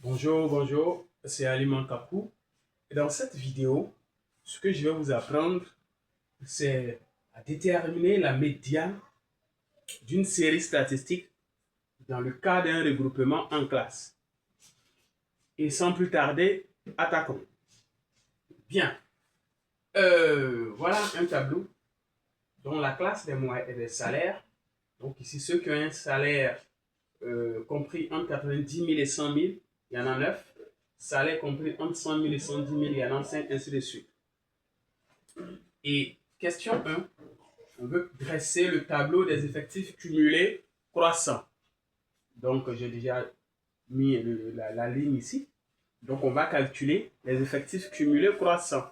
Bonjour, c'est Aliment Kapou. Et dans cette vidéo, ce que je vais vous apprendre, c'est à déterminer la médiane d'une série statistique dans le cas d'un regroupement en classe. Et sans plus tarder, attaquons. Bien, voilà un tableau dont la classe des moyens et des salaires. Donc ici, ceux qui ont un salaire compris entre 90 000 et 100 000, il y en a 9. Salaire compris entre 100 000 et 110 000, il y en a 5, ainsi de suite. Et question 1, on veut dresser le tableau des effectifs cumulés croissants. Donc, j'ai déjà mis la ligne ici. Donc, on va calculer les effectifs cumulés croissants.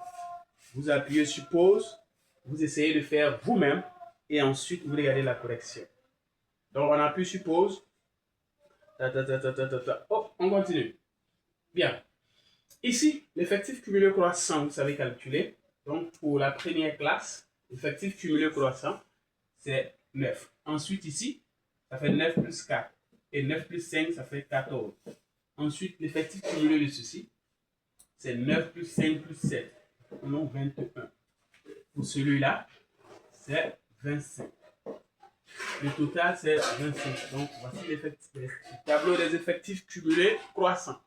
Vous appuyez sur pause, vous essayez de faire vous-même et ensuite vous regardez la correction. Donc, on appuie sur pause. Oh, on continue. Bien. Ici, l'effectif cumulé croissant, vous savez calculer. Donc, pour la première classe, l'effectif cumulé croissant, c'est 9. Ensuite, ici, ça fait 9 plus 4. Et 9 plus 5, ça fait 14. Ensuite, l'effectif cumulé de ceci, c'est 9 plus 5 plus 7. On a 21. Pour celui-là, c'est 25. Le total, c'est 25. Donc, voici le tableau des effectifs cumulés croissants.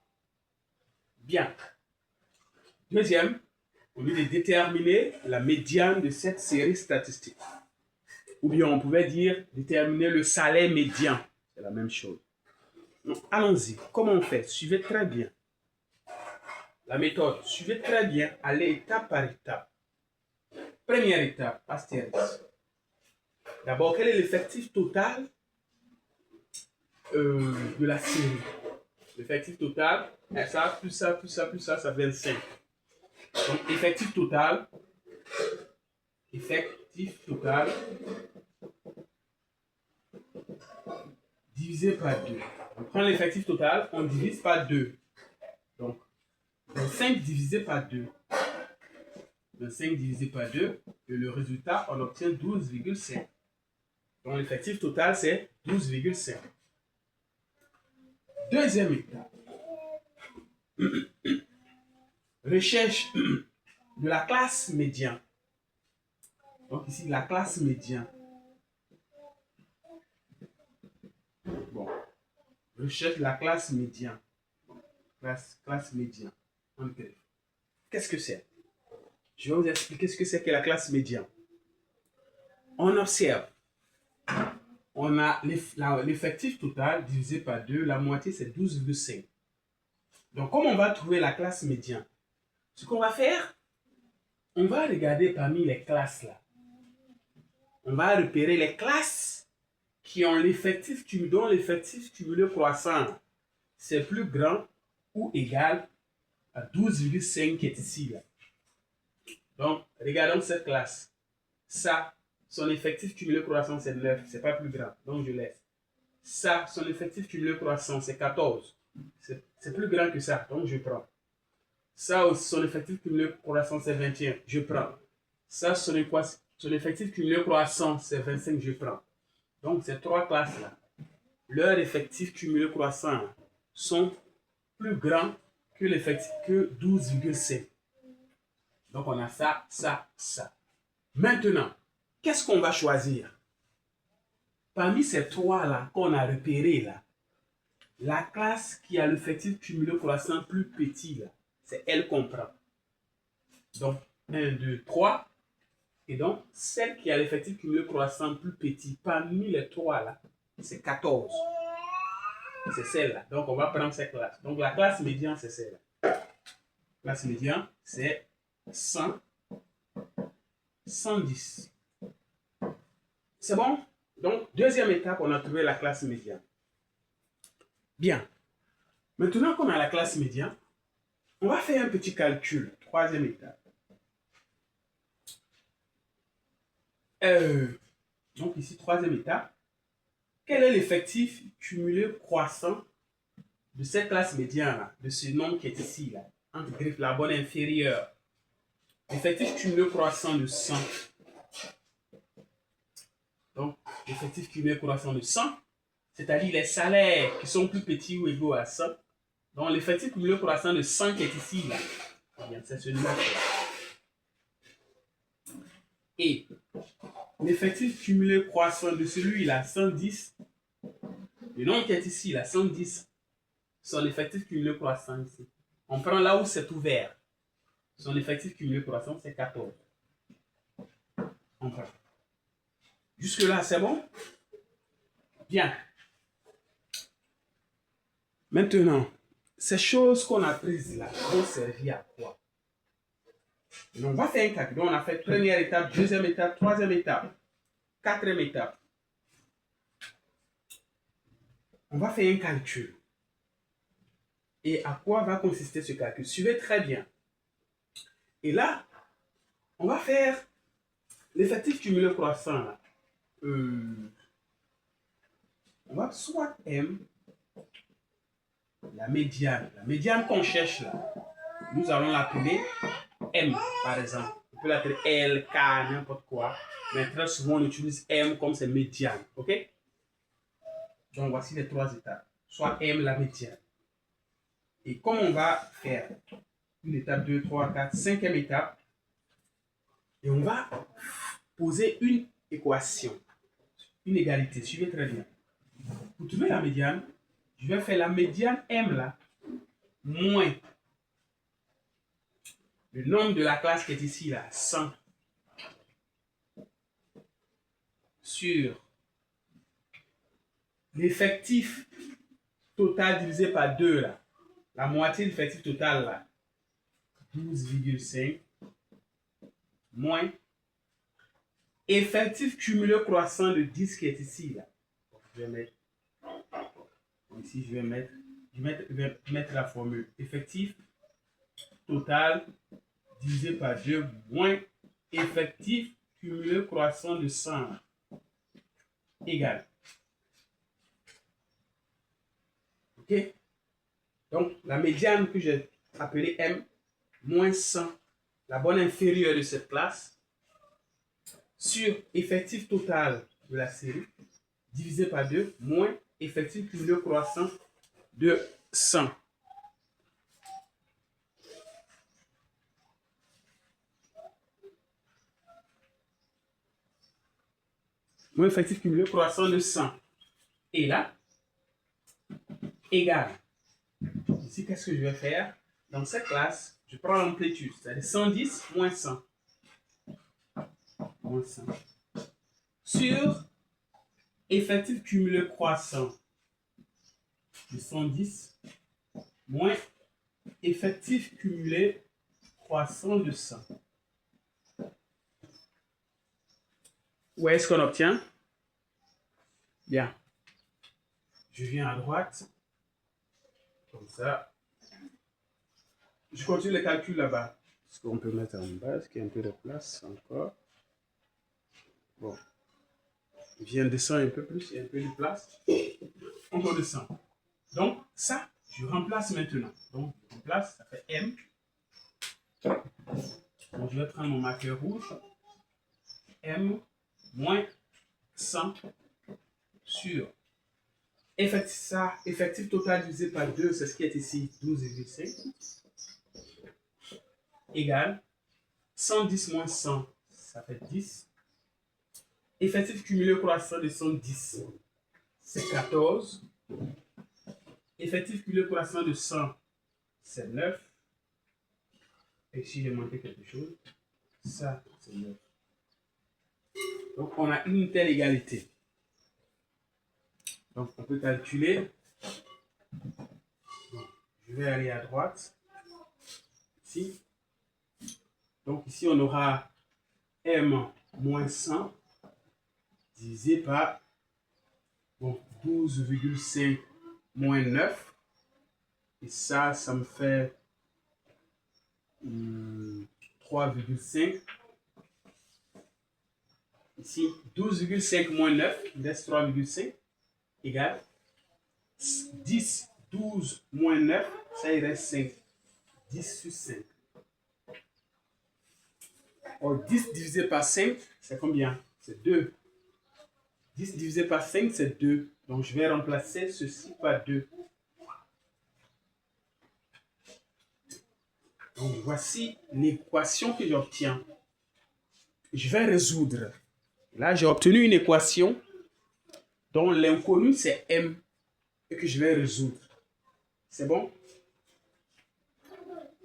Bien. Deuxième, on veut déterminer la médiane de cette série statistique. Ou bien on pouvait dire déterminer le salaire médian. C'est la même chose. Donc, allons-y. Comment on fait? Suivez très bien. La méthode, suivez très bien. Allez étape par étape. Première étape, astérisque. D'abord, quel est l'effectif total de la série? L'effectif total, ça, plus ça, plus ça, plus ça, ça fait 25. Donc, effectif total, divisé par 2. On prend l'effectif total, on divise par 2. Donc, 25 divisé par 2. 25 divisé par 2, et le résultat, on obtient 12,5. Donc, l'effectif total, c'est 12,5. Deuxième étape. Recherche de la classe médiane. Donc, ici, la classe médiane. Bon. Recherche de la classe médiane. Classe médiane. Qu'est-ce que c'est? Je vais vous expliquer ce que c'est que la classe médiane. On observe. On a l'effectif total divisé par 2. La moitié, c'est 12,5. Donc, comme on va trouver la classe médiane, ce qu'on va faire, on va regarder parmi les classes là. On va repérer les classes qui ont dont l'effectif cumulé croissant, c'est plus grand ou égal à 12,5 qui est ici là. Donc, regardons cette classe. Ça, son effectif cumulé croissant, c'est 9. C'est pas plus grand. Donc, je laisse. Ça, son effectif cumulé croissant, c'est 14. C'est plus grand que ça. Donc, je prends. Ça aussi, son effectif cumulé croissant, c'est 21. Je prends. Ça, son effectif cumulé croissant, c'est 25. Je prends. Donc, ces trois classes-là, leurs effectifs cumulés croissants sont plus grands que l'effectif que 12,5. Donc, on a ça, ça, ça. Maintenant, qu'est-ce qu'on va choisir? Parmi ces trois-là qu'on a repérés là, la classe qui a l'effectif cumulé croissant plus petit là, c'est elle qu'on prend. Donc, 1, 2, 3. Et donc, celle qui a l'effectif cumulé croissant plus petit, parmi les trois là, c'est 14. C'est celle-là. Donc, on va prendre cette classe. Donc, la classe médiane, c'est celle-là. La classe médiane, c'est 100, 110. C'est bon? Donc, deuxième étape, on a trouvé la classe médiane. Bien. Maintenant qu'on a la classe médiane, on va faire un petit calcul. Troisième étape. Donc, ici, troisième étape. Quel est l'effectif cumulé croissant de cette classe médiane-là, de ce nombre qui est ici, là, entre griffes, la bonne inférieure? L'effectif cumulé croissant de 100. Donc, l'effectif cumulé croissant de 100, c'est-à-dire les salaires qui sont plus petits ou égaux à 100, Donc, l'effectif cumulé croissant de 100 qui est ici, là, c'est ce numéro-là. Et l'effectif cumulé croissant de celui-là, 110, le nombre qui est ici, là, 110, son effectif cumulé croissant ici. On prend là où c'est ouvert. Son effectif cumulé croissant, c'est 14. On prend. Jusque-là, c'est bon? Bien. Maintenant, ces choses qu'on a prises là vont servir à quoi? Et on va faire un calcul. Donc, on a fait première étape, deuxième étape, troisième étape, quatrième étape. On va faire un calcul. Et à quoi va consister ce calcul? Suivez très bien. Et là, on va faire l'effectif cumulé croissant. Là. On va soit M, la médiane qu'on cherche là, nous allons l'appeler M, par exemple. On peut l'appeler L, K, n'importe quoi. Mais très souvent, on utilise M comme c'est médiane. OK? Donc, voici les trois étapes. Soit M, la médiane. Et comme on va faire une étape, 2, 3, 4, cinquième étape, et on va poser une équation, une égalité. Suivez très bien. Pour trouver la médiane, je vais faire la médiane M là, moins le nombre de la classe qui est ici là, 100, sur l'effectif total divisé par 2 là, la moitié de l'effectif total là, 12,5, moins effectif cumulé croissant de 10 qui est ici là. Je vais mettre ici, je vais mettre la formule effectif total divisé par 2 moins effectif cumulé croissant de 100 égal. OK? Donc, la médiane que j'ai appelée M, moins 100, la bonne inférieure de cette classe, sur effectif total de la série, divisé par 2, moins effectif cumulé croissant de 100. Moins effectif cumulé croissant de 100. Et là, égal. Ici, qu'est-ce que je vais faire? Dans cette classe, je prends l'amplitude, c'est-à-dire 110 moins 100. Moins 100. Sur effectif cumulé croissant de 110 moins effectif cumulé croissant de 100. Où est-ce qu'on obtient? Bien. Je viens à droite. Comme ça. Je continue le calcul là-bas. Est-ce qu'on peut mettre en bas? Est-ce qu'il y a un peu de place encore? Bon. Je viens descendre un peu plus, il y a un peu de place. On redescend. Donc, ça, je remplace maintenant. Donc, je remplace, ça fait M. Donc, je vais prendre mon marqueur rouge. M moins 100 sur effectif total divisé par 2, c'est ce qui est ici, 12,5. Égale 110 moins 100, ça fait 10. Effectif cumulé croissant de 110, c'est 14. Effectif cumulé croissant de 100, c'est 9. Et si j'ai manqué quelque chose, ça, c'est 9. Donc, on a une telle égalité. Donc, on peut calculer. Donc, je vais aller à droite. Ici. Donc, ici, on aura M moins 100 divisé par 12,5 moins 9. Et ça me fait 3,5. Ici, 12,5 moins 9, il reste 3,5, égale 10, 12 moins 9, ça il reste 5. 10 sur 5. Or, 10 divisé par 5, c'est combien? C'est 2. 10 divisé par 5, c'est 2. Donc, je vais remplacer ceci par 2. Donc, voici l'équation que j'obtiens. Je vais résoudre. Là, j'ai obtenu une équation dont l'inconnu, c'est m, et que je vais résoudre. C'est bon?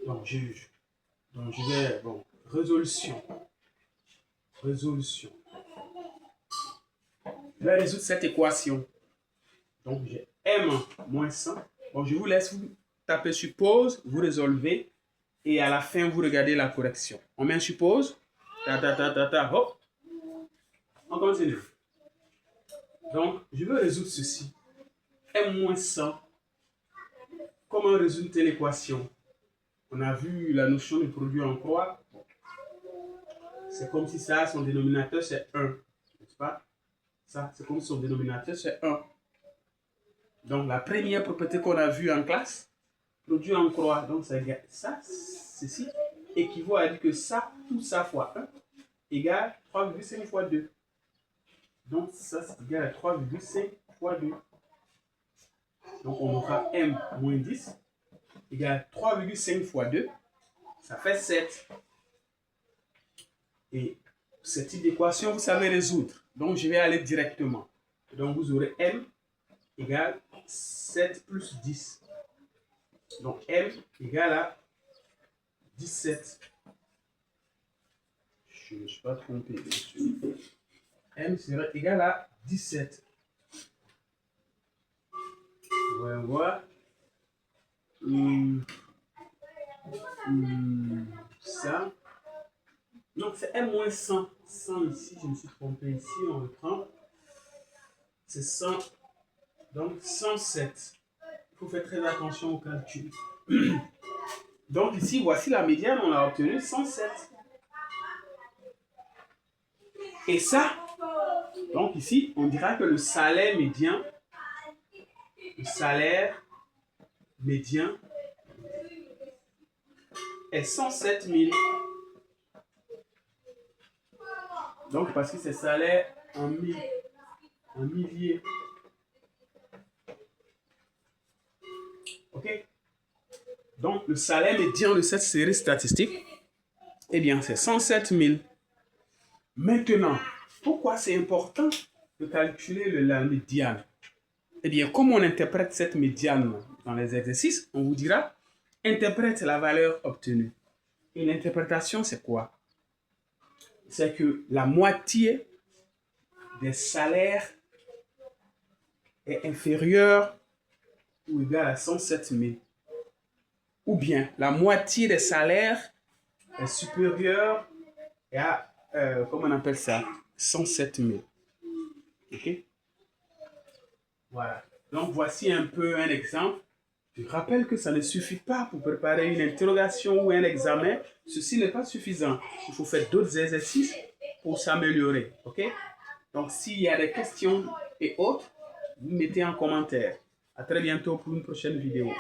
Donc, je vais, bon, résolution. Résolution. Je vais résoudre cette équation. Donc, j'ai m moins 100. Bon, je vous laisse vous taper sur pause, vous résolvez, et à la fin, vous regardez la correction. On met sur pause. Hop. On continue. Donc, je veux résoudre ceci. M moins 100. Comment résoudre telle équation? On a vu la notion de produit en croix. C'est comme si ça, son dénominateur, c'est 1. N'est-ce pas? Ça, c'est comme si son dénominateur, c'est 1. Donc, la première propriété qu'on a vue en classe, produit en croix. Donc, ça, ceci équivaut à dire que ça, tout ça fois 1, égale 3,5 fois 2. Donc, ça, c'est égal à 3,5 fois 2. Donc, on aura m moins 10 égale 3,5 fois 2. Ça fait 7. Et cette type d'équation, vous savez résoudre. Donc, je vais aller directement. Donc, vous aurez m égale 7 plus 10. Donc, m égale à 17. Je ne me suis pas trompé, bien sûr. M serait égal à 17. Voyons voir. Ça. Donc, c'est M moins 100. 100 ici, je me suis trompé ici, on reprend. C'est 100. Donc, 107. Il faut faire très attention au calcul. Donc, ici, voici la médiane, on a obtenu 107. Et ça, donc ici, on dira que le salaire médian est 107 000. Donc, parce que c'est salaire en milliers. OK? Donc, le salaire médian de cette série statistique, eh bien, c'est 107 000. Maintenant, pourquoi c'est important de calculer la médiane? Eh bien, comme on interprète cette médiane dans les exercices, on vous dira, interprète la valeur obtenue. Et l'interprétation, c'est quoi? C'est que la moitié des salaires est inférieure ou égale à 107 000. Ou bien, la moitié des salaires est supérieure à, comment on appelle ça? 107 000. OK? Voilà. Donc, voici un peu un exemple. Je rappelle que ça ne suffit pas pour préparer une interrogation ou un examen. Ceci n'est pas suffisant. Il faut faire d'autres exercices pour s'améliorer. OK? Donc, s'il y a des questions et autres, vous mettez en commentaire. À très bientôt pour une prochaine vidéo.